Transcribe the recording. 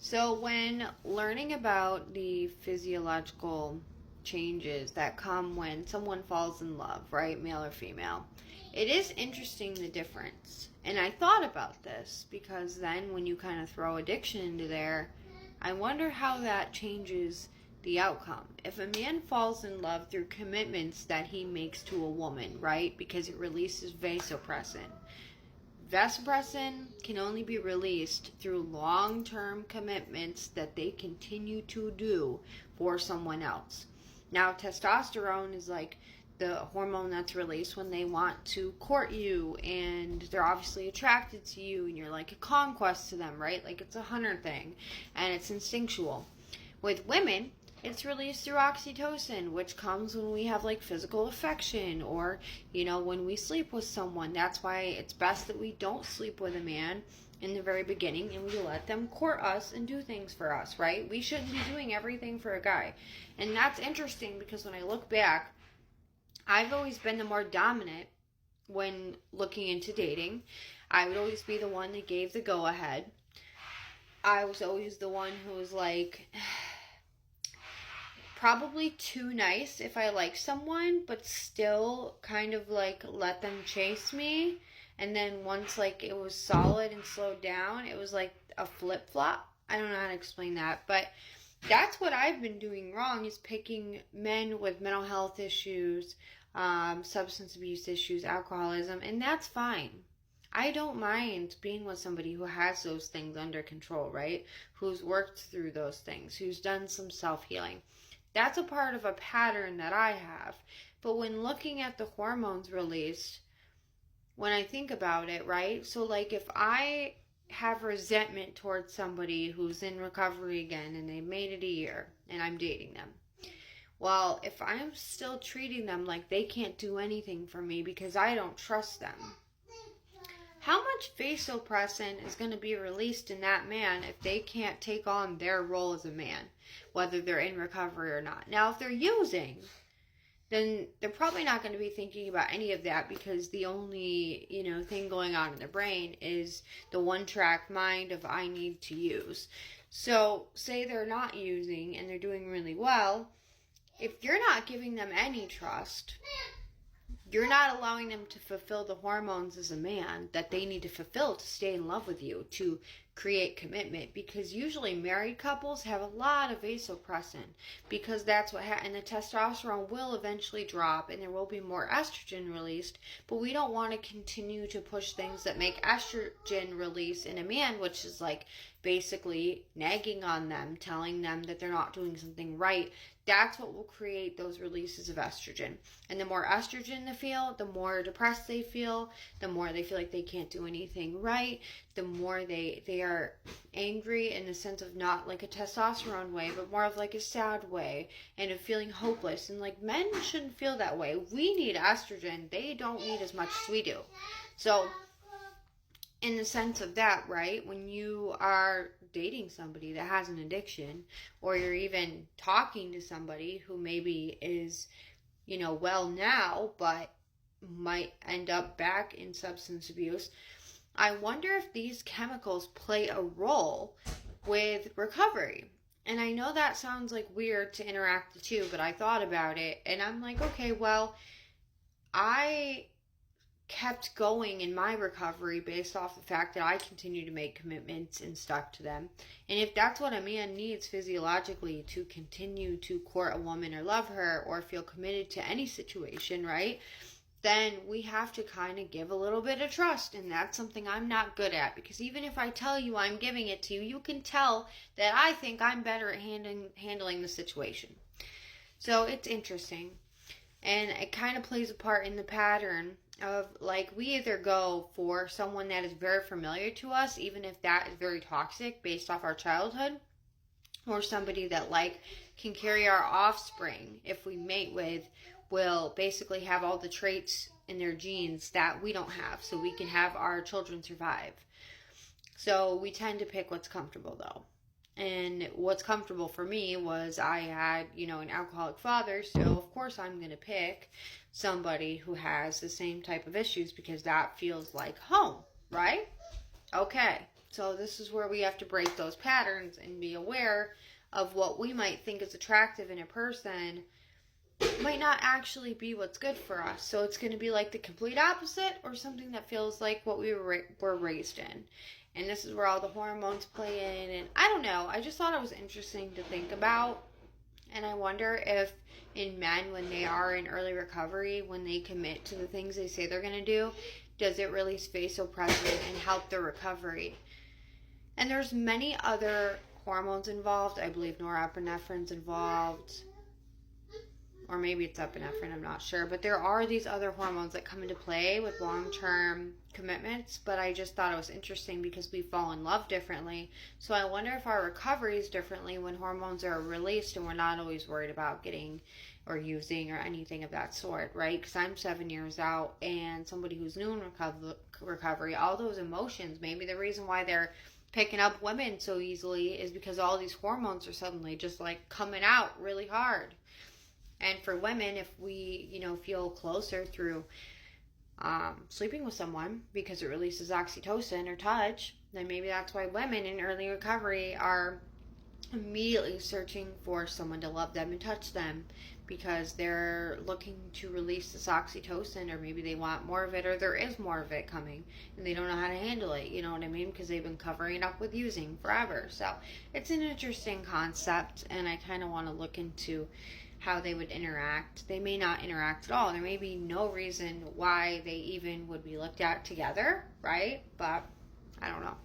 So, when learning about the physiological changes that come when someone falls in love, right, male or female, it is interesting the difference. And I thought about this because then when you kind of throw addiction into there, I wonder how that changes the outcome. If a man falls in love through commitments that he makes to a woman, right, because it releases vasopressin, vasopressin can only be released through long-term commitments that they continue to do for someone else. Now, testosterone is like the hormone that's released when they want to court you and they're obviously attracted to you and you're like a conquest to them, right? Like it's a hunter thing and it's instinctual. With women, it's released through oxytocin, which comes when we have like physical affection or, when we sleep with someone. That's why it's best that we don't sleep with a man in the very beginning and we let them court us and do things for us, right? We shouldn't be doing everything for a guy. And that's interesting because when I look back, I've always been the more dominant when looking into dating. I would always be the one that gave the go ahead. I was always the one who was like, probably too nice if I like someone, but still kind of like let them chase me. And then once like it was solid and slowed down, it was like a flip flop. I don't know how to explain that, but that's what I've been doing wrong is picking men with mental health issues, substance abuse issues, alcoholism, and that's fine. I don't mind being with somebody who has those things under control, right? Who's worked through those things, who's done some self-healing. That's a part of a pattern that I have. But when looking at the hormones released, when I think about it, right? So like if I have resentment towards somebody who's in recovery again and they made it a year and I'm dating them. Well, if I'm still treating them like they can't do anything for me because I don't trust them, how much vasopressin is going to be released in that man if they can't take on their role as a man, whether they're in recovery or not? Now, if they're using, then they're probably not going to be thinking about any of that because the only, thing going on in their brain is the one-track mind of I need to use. So, say they're not using and they're doing really well, if you're not giving them any trust, you're not allowing them to fulfill the hormones as a man that they need to fulfill to stay in love with you, to create commitment. Because usually married couples have a lot of vasopressin because that's what and the testosterone will eventually drop and there will be more estrogen released. But we don't want to continue to push things that make estrogen release in a man, which is like basically nagging on them, telling them that they're not doing something right. That's what will create those releases of estrogen. And the more estrogen they feel, the more depressed they feel, the more they feel like they can't do anything right, the more they are angry in the sense of not like a testosterone way, but more of like a sad way and of feeling hopeless. And like men shouldn't feel that way. We need estrogen. They don't need as much as we do. So in the sense of that, right, when you are dating somebody that has an addiction, or you're even talking to somebody who maybe is, well now, but might end up back in substance abuse, I wonder if these chemicals play a role with recovery. And I know that sounds like weird to interact the two, but I thought about it and I'm like, okay, well, I kept going in my recovery based off the fact that I continue to make commitments and stuck to them. And if that's what a man needs physiologically to continue to court a woman or love her or feel committed to any situation, right? Then we have to kind of give a little bit of trust. And that's something I'm not good at because even if I tell you I'm giving it to you, you can tell that I think I'm better at handling the situation. So it's interesting. And it kind of plays a part in the pattern of like we either go for someone that is very familiar to us, even if that is very toxic based off our childhood, or somebody that like can carry our offspring if we mate with, will basically have all the traits in their genes that we don't have, so we can have our children survive. So we tend to pick what's comfortable though. And what's comfortable for me was I had, an alcoholic father, so of course I'm going to pick somebody who has the same type of issues because that feels like home, right? Okay. So this is where we have to break those patterns and be aware of what we might think is attractive in a person might not actually be what's good for us. So it's going to be like the complete opposite or something that feels like what we were raised in. And this is where all the hormones play in. And I don't know. I just thought it was interesting to think about. And I wonder if in men, when they are in early recovery, when they commit to the things they say they're going to do, does it really stay so present and help their recovery? And there's many other hormones involved. I believe norepinephrine's involved. Or maybe it's epinephrine, I'm not sure. But there are these other hormones that come into play with long-term commitments. But I just thought it was interesting because we fall in love differently. So I wonder if our recovery is differently when hormones are released and we're not always worried about getting or using or anything of that sort, right? Because I'm 7 years out, and somebody who's new in recovery, all those emotions, maybe the reason why they're picking up women so easily is because all these hormones are suddenly just like coming out really hard. And for women, if we, feel closer through sleeping with someone because it releases oxytocin or touch, then maybe that's why women in early recovery are immediately searching for someone to love them and touch them because they're looking to release this oxytocin, or maybe they want more of it, or there is more of it coming and they don't know how to handle it, you know what I mean? Because they've been covering it up with using forever. So it's an interesting concept, and I kind of want to look into how they would interact. They may not interact at all. There may be no reason why they even would be looked at together, right? But I don't know.